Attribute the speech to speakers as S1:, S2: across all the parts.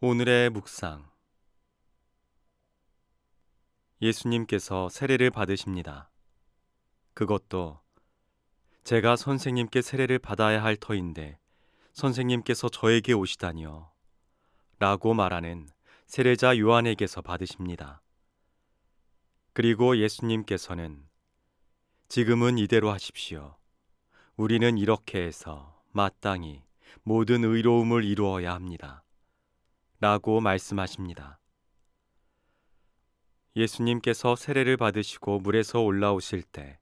S1: 오늘의 묵상. 예수님께서 세례를 받으십니다. 그것도 제가 선생님께 세례를 받아야 할 터인데 선생님께서 저에게 오시다니요. 라고 말하는 세례자 요한에게서 받으십니다. 그리고 예수님께서는 지금은 이대로 하십시오. 우리는 이렇게 해서 마땅히 모든 의로움을 이루어야 합니다. 라고 말씀하십니다. 예수님께서 세례를 받으시고 물에서 올라오실 때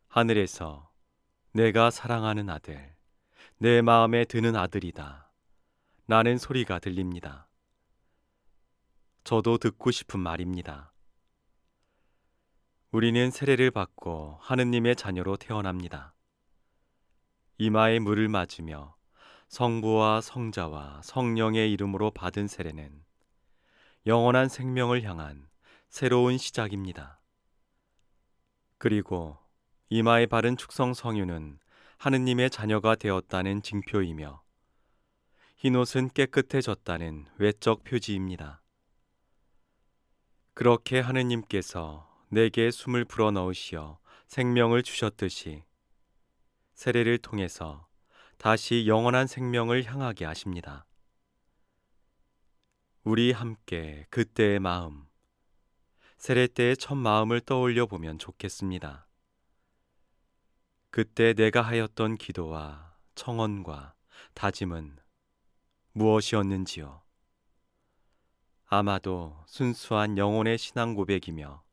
S1: 하늘에서 내가 사랑하는 아들, 내 마음에 드는 아들이다 라는 소리가 들립니다. 저도 듣고 싶은 말입니다. 우리는 세례를 받고 하느님의 자녀로 태어납니다. 이마에 물을 맞으며 성부와 성자와 성령의 이름으로 받은 세례는 영원한 생명을 향한 새로운 시작입니다. 그리고 이마에 바른 축성 성유는 하느님의 자녀가 되었다는 징표이며 흰옷은 깨끗해졌다는 외적 표지입니다. 그렇게 하느님께서 내게 숨을 불어넣으시어 생명을 주셨듯이 세례를 통해서 다시 영원한 생명을 향하게 하십니다. 우리 함께 그때의 마음, 세례 때의 첫 마음을 떠올려 보면 좋겠습니다. 그때 내가 하였던 기도와 청언과 다짐은 무엇이었는지요? 아마도 순수한 영혼의 신앙 고백이며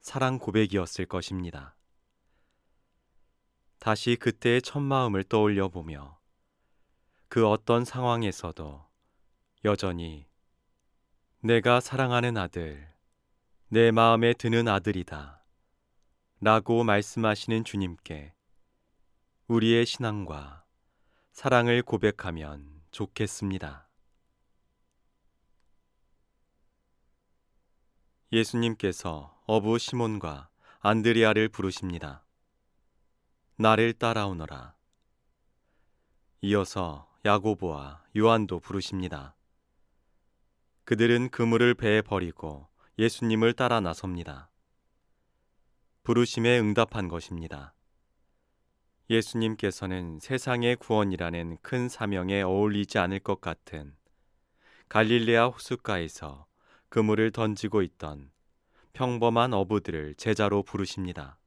S1: 사랑 고백이었을 것입니다. 다시 그때의 첫 마음을 떠올려 보며 그 어떤 상황에서도 여전히 내가 사랑하는 아들, 내 마음에 드는 아들이다 라고 말씀하시는 주님께 우리의 신앙과 사랑을 고백하면 좋겠습니다. 예수님께서 어부 시몬과 안드레아를 부르십니다. 나를 따라오너라. 이어서 야고보와 요한도 부르십니다. 그들은 그물을 배에 버리고 예수님을 따라 나섭니다. 부르심에 응답한 것입니다. 예수님께서는 세상의 구원이라는 큰 사명에 어울리지 않을 것 같은 갈릴레아 호숫가에서 그물을 던지고 있던 평범한 어부들을 제자로 부르십니다.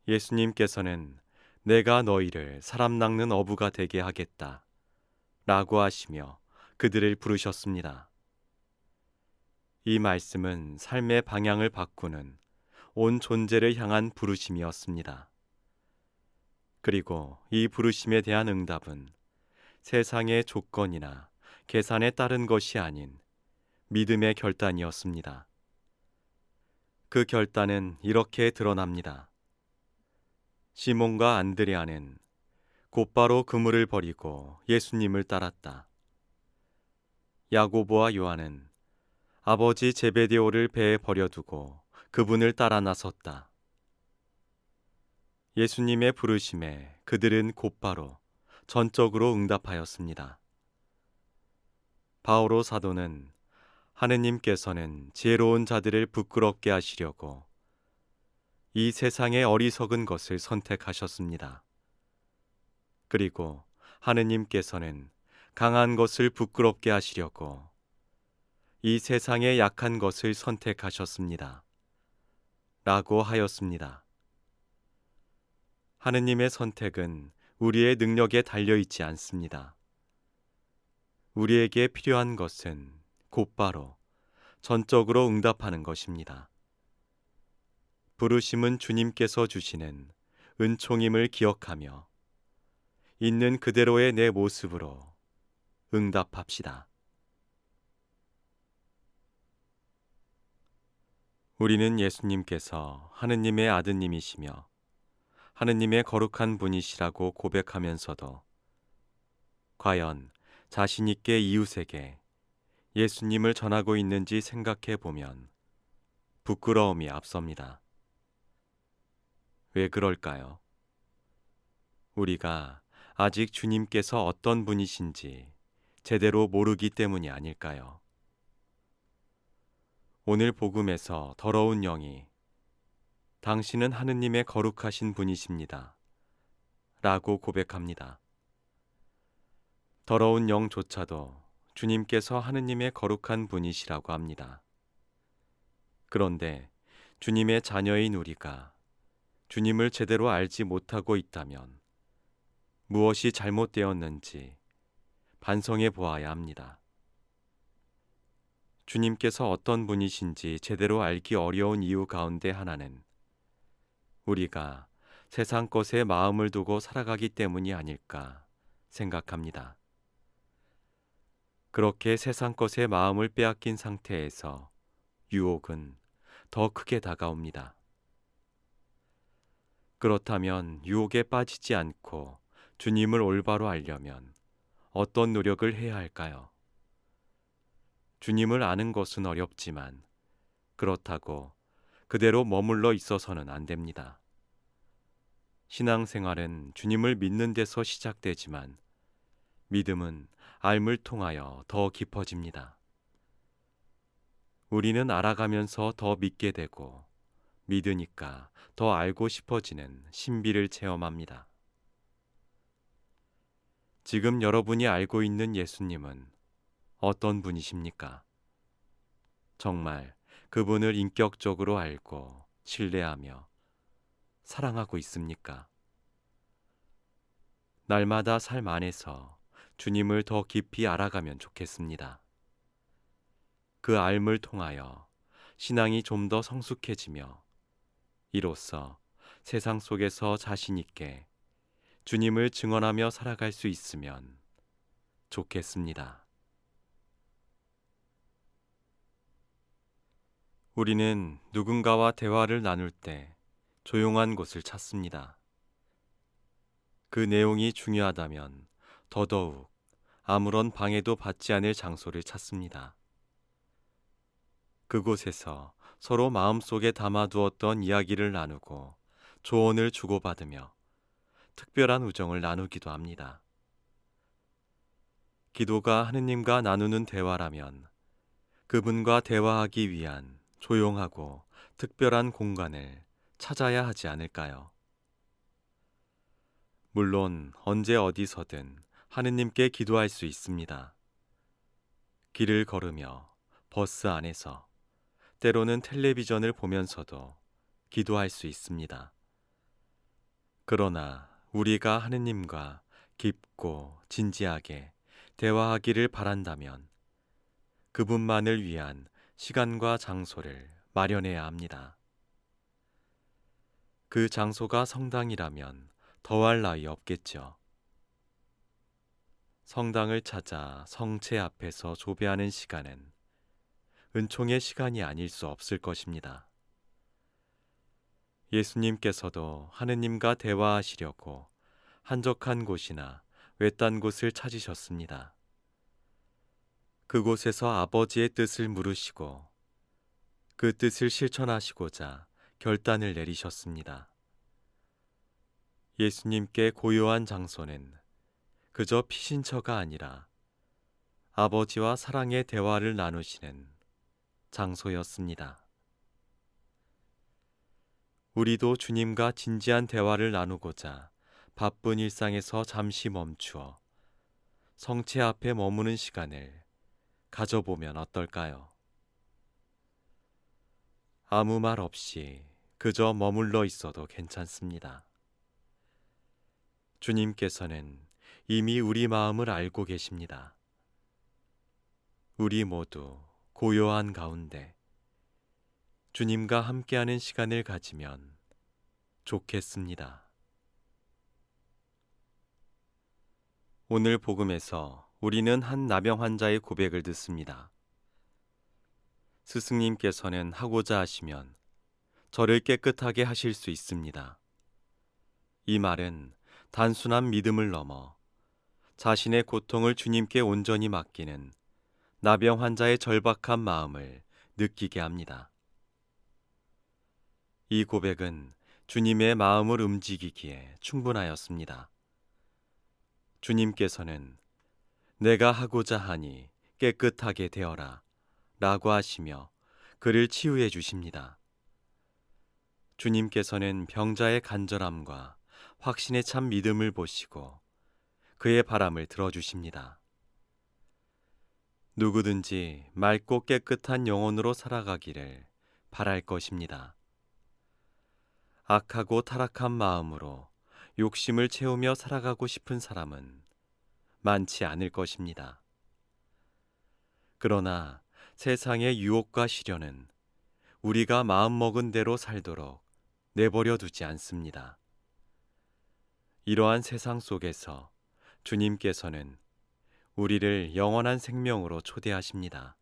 S1: 예수님께서는 내가 너희를 사람 낚는 어부가 되게 하겠다 라고 하시며 그들을 부르셨습니다. 이 말씀은 삶의 방향을 바꾸는 온 존재를 향한 부르심이었습니다. 그리고 이 부르심에 대한 응답은 세상의 조건이나 계산에 따른 것이 아닌 믿음의 결단이었습니다. 그 결단은 이렇게 드러납니다. 시몬과 안드레아는 곧바로 그물을 버리고 예수님을 따랐다. 야고보와 요한은 아버지 제베데오를 배에 버려두고 그분을 따라 나섰다. 예수님의 부르심에 그들은 곧바로 전적으로 응답하였습니다. 바오로 사도는 하느님께서는 지혜로운 자들을 부끄럽게 하시려고 이 세상의 어리석은 것을 선택하셨습니다. 그리고 하느님께서는 강한 것을 부끄럽게 하시려고 이 세상의 약한 것을 선택하셨습니다. 라고 하였습니다. 하느님의 선택은 우리의 능력에 달려있지 않습니다. 우리에게 필요한 것은 곧바로 전적으로 응답하는 것입니다. 부르심은 주님께서 주시는 은총임을 기억하며 있는 그대로의 내 모습으로 응답합시다. 우리는 예수님께서 하느님의 아드님이시며 하느님의 거룩한 분이시라고 고백하면서도 과연 자신 있게 이웃에게 예수님을 전하고 있는지 생각해 보면 부끄러움이 앞섭니다. 왜 그럴까요? 우리가 아직 주님께서 어떤 분이신지 제대로 모르기 때문이 아닐까요? 오늘 복음에서 더러운 영이 당신은 하느님의 거룩하신 분이십니다. 라고 고백합니다. 더러운 영조차도 주님께서 하느님의 거룩한 분이시라고 합니다. 그런데 주님의 자녀인 우리가 주님을 제대로 알지 못하고 있다면 무엇이 잘못되었는지 반성해 보아야 합니다. 주님께서 어떤 분이신지 제대로 알기 어려운 이유 가운데 하나는 우리가 세상 것에 마음을 두고 살아가기 때문이 아닐까 생각합니다. 그렇게 세상 것에 마음을 빼앗긴 상태에서 유혹은 더 크게 다가옵니다. 그렇다면 유혹에 빠지지 않고 주님을 올바로 알려면 어떤 노력을 해야 할까요? 주님을 아는 것은 어렵지만 그렇다고 그대로 머물러 있어서는 안 됩니다. 신앙생활은 주님을 믿는 데서 시작되지만 믿음은 알을 통하여 더 깊어집니다. 우리는 알아가면서 더 믿게 되고 믿으니까 더 알고 싶어지는 신비를 체험합니다. 지금 여러분이 알고 있는 예수님은 어떤 분이십니까? 정말 그분을 인격적으로 알고 신뢰하며 사랑하고 있습니까? 날마다 삶 안에서 주님을 더 깊이 알아가면 좋겠습니다. 그 알을 통하여 신앙이 좀 더 성숙해지며 이로써 세상 속에서 자신 있게 주님을 증언하며 살아갈 수 있으면 좋겠습니다. 우리는 누군가와 대화를 나눌 때 조용한 곳을 찾습니다. 그 내용이 중요하다면 더더욱 아무런 방해도 받지 않을 장소를 찾습니다. 그곳에서 서로 마음속에 담아두었던 이야기를 나누고 조언을 주고받으며 특별한 우정을 나누기도 합니다. 기도가 하느님과 나누는 대화라면 그분과 대화하기 위한 조용하고 특별한 공간을 찾아야 하지 않을까요? 물론 언제 어디서든 하느님께 기도할 수 있습니다. 길을 걸으며 버스 안에서 때로는 텔레비전을 보면서도 기도할 수 있습니다. 그러나 우리가 하느님과 깊고 진지하게 대화하기를 바란다면 그분만을 위한 시간과 장소를 마련해야 합니다. 그 장소가 성당이라면 더할 나위 없겠죠. 성당을 찾아 성체 앞에서 조배하는 시간은 은총의 시간이 아닐 수 없을 것입니다. 예수님께서도 하느님과 대화하시려고 한적한 곳이나 외딴 곳을 찾으셨습니다. 그곳에서 아버지의 뜻을 물으시고 그 뜻을 실천하시고자 결단을 내리셨습니다. 예수님께 고요한 장소는 그저 피신처가 아니라 아버지와 사랑의 대화를 나누시는 장소였습니다. 우리도 주님과 진지한 대화를 나누고자 바쁜 일상에서 잠시 멈추어 성체 앞에 머무는 시간을 가져보면 어떨까요? 아무 말 없이 그저 머물러 있어도 괜찮습니다. 주님께서는 이미 우리 마음을 알고 계십니다. 우리 모두 고요한 가운데 주님과 함께하는 시간을 가지면 좋겠습니다. 오늘 복음에서 우리는 한 나병 환자의 고백을 듣습니다. 스승님께서는 하고자 하시면 저를 깨끗하게 하실 수 있습니다. 이 말은 단순한 믿음을 넘어 자신의 고통을 주님께 온전히 맡기는 나병 환자의 절박한 마음을 느끼게 합니다. 이 고백은 주님의 마음을 움직이기에 충분하였습니다. 주님께서는 내가 하고자 하니 깨끗하게 되어라 라고 하시며 그를 치유해 주십니다. 주님께서는 병자의 간절함과 확신에 찬 믿음을 보시고 그의 바람을 들어주십니다. 누구든지 맑고 깨끗한 영혼으로 살아가기를 바랄 것입니다. 악하고 타락한 마음으로 욕심을 채우며 살아가고 싶은 사람은 많지 않을 것입니다. 그러나 세상의 유혹과 시련은 우리가 마음먹은 대로 살도록 내버려 두지 않습니다. 이러한 세상 속에서 주님께서는 우리를 영원한 생명으로 초대하십니다.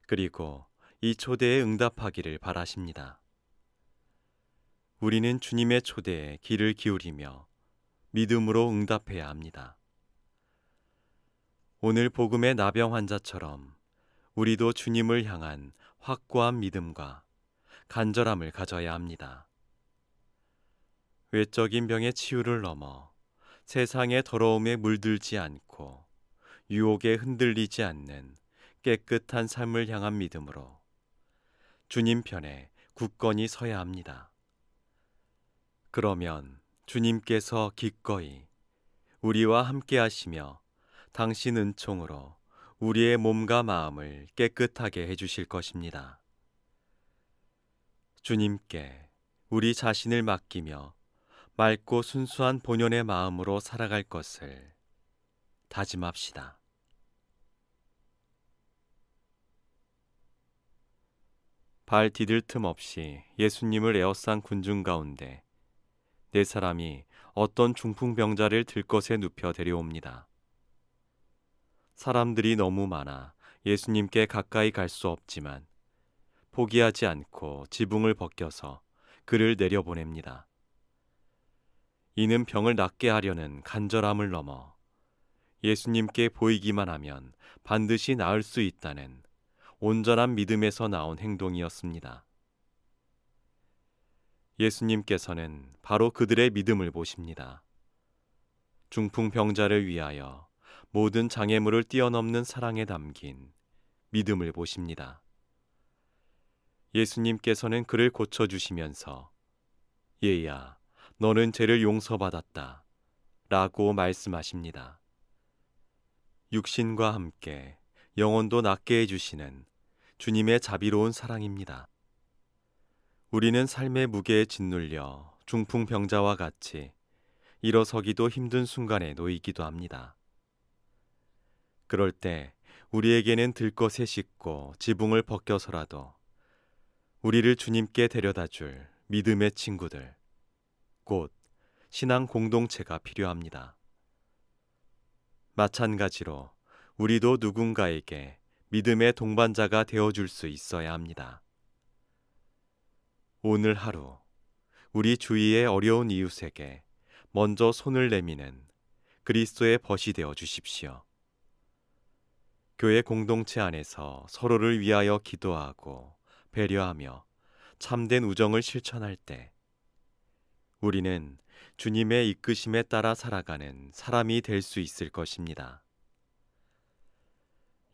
S1: 그리고 이 초대에 응답하기를 바라십니다. 우리는 주님의 초대에 귀를 기울이며 믿음으로 응답해야 합니다. 오늘 복음의 나병 환자처럼 우리도 주님을 향한 확고한 믿음과 간절함을 가져야 합니다. 외적인 병의 치유를 넘어 세상의 더러움에 물들지 않고 유혹에 흔들리지 않는 깨끗한 삶을 향한 믿음으로 주님 편에 굳건히 서야 합니다. 그러면 주님께서 기꺼이 우리와 함께 하시며 당신 은총으로 우리의 몸과 마음을 깨끗하게 해주실 것입니다. 주님께 우리 자신을 맡기며 맑고 순수한 본연의 마음으로 살아갈 것을 다짐합시다. 발 디딜 틈 없이 예수님을 에워싼 군중 가운데 네 사람이 어떤 중풍병자를 들것에 눕혀 데려옵니다. 사람들이 너무 많아 예수님께 가까이 갈 수 없지만 포기하지 않고 지붕을 벗겨서 그를 내려보냅니다. 이는 병을 낫게 하려는 간절함을 넘어 예수님께 보이기만 하면 반드시 나을 수 있다는 온전한 믿음에서 나온 행동이었습니다. 예수님께서는 바로 그들의 믿음을 보십니다. 중풍병자를 위하여 모든 장애물을 뛰어넘는 사랑에 담긴 믿음을 보십니다. 예수님께서는 그를 고쳐주시면서 얘야, 너는 죄를 용서받았다 라고 말씀하십니다. 육신과 함께 영혼도 낫게 해주시는 주님의 자비로운 사랑입니다. 우리는 삶의 무게에 짓눌려 중풍병자와 같이 일어서기도 힘든 순간에 놓이기도 합니다. 그럴 때 우리에게는 들것에 싣고 지붕을 벗겨서라도 우리를 주님께 데려다 줄 믿음의 친구들, 곧 신앙 공동체가 필요합니다. 마찬가지로 우리도 누군가에게 믿음의 동반자가 되어줄 수 있어야 합니다. 오늘 하루 우리 주위의 어려운 이웃에게 먼저 손을 내미는 그리스도의 벗이 되어 주십시오. 교회 공동체 안에서 서로를 위하여 기도하고 배려하며 참된 우정을 실천할 때 우리는 주님의 이끄심에 따라 살아가는 사람이 될 수 있을 것입니다.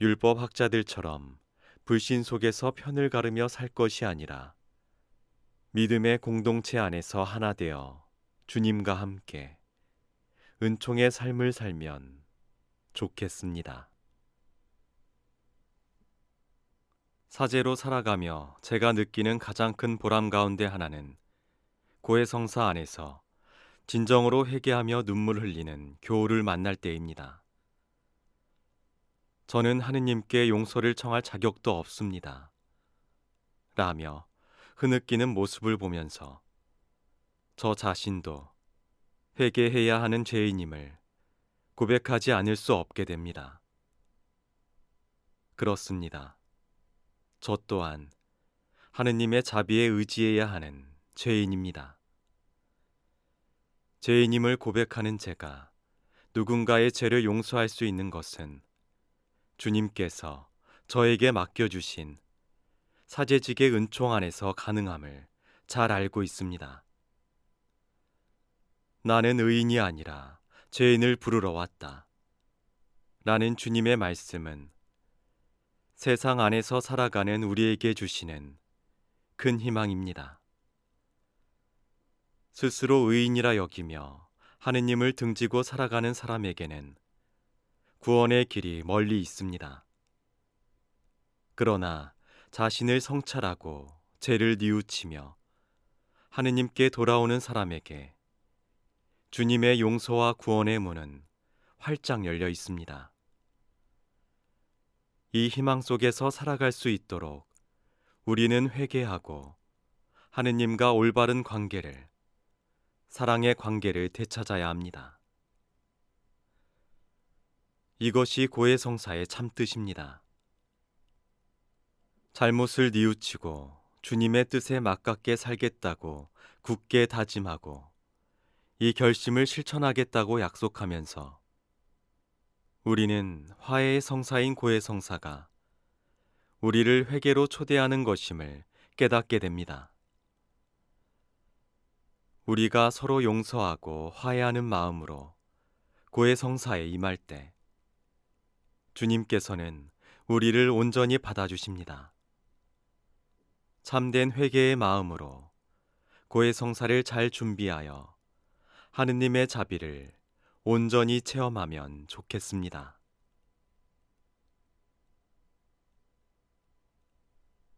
S1: 율법 학자들처럼 불신 속에서 편을 가르며 살 것이 아니라 믿음의 공동체 안에서 하나 되어 주님과 함께 은총의 삶을 살면 좋겠습니다. 사제로 살아가며 제가 느끼는 가장 큰 보람 가운데 하나는 고해성사 안에서 진정으로 회개하며 눈물 흘리는 교우를 만날 때입니다. 저는 하느님께 용서를 청할 자격도 없습니다. 라며 흐느끼는 모습을 보면서 저 자신도 회개해야 하는 죄인임을 고백하지 않을 수 없게 됩니다. 그렇습니다. 저 또한 하느님의 자비에 의지해야 하는 죄인입니다. 죄인임을 고백하는 제가 누군가의 죄를 용서할 수 있는 것은 주님께서 저에게 맡겨주신 사제직의 은총 안에서 가능함을 잘 알고 있습니다. 나는 의인이 아니라 죄인을 부르러 왔다. 라는 주님의 말씀은 세상 안에서 살아가는 우리에게 주시는 큰 희망입니다. 스스로 의인이라 여기며 하느님을 등지고 살아가는 사람에게는 구원의 길이 멀리 있습니다. 그러나 자신을 성찰하고 죄를 뉘우치며 하느님께 돌아오는 사람에게 주님의 용서와 구원의 문은 활짝 열려 있습니다. 이 희망 속에서 살아갈 수 있도록 우리는 회개하고 하느님과 올바른 관계를, 사랑의 관계를 되찾아야 합니다. 이것이 고해성사의 참뜻입니다. 잘못을 뉘우치고 주님의 뜻에 맞게 살겠다고 굳게 다짐하고 이 결심을 실천하겠다고 약속하면서 우리는 화해의 성사인 고해성사가 우리를 회개로 초대하는 것임을 깨닫게 됩니다. 우리가 서로 용서하고 화해하는 마음으로 고해성사에 임할 때 주님께서는 우리를 온전히 받아주십니다. 참된 회개의 마음으로 고해성사를 잘 준비하여 하느님의 자비를 온전히 체험하면 좋겠습니다.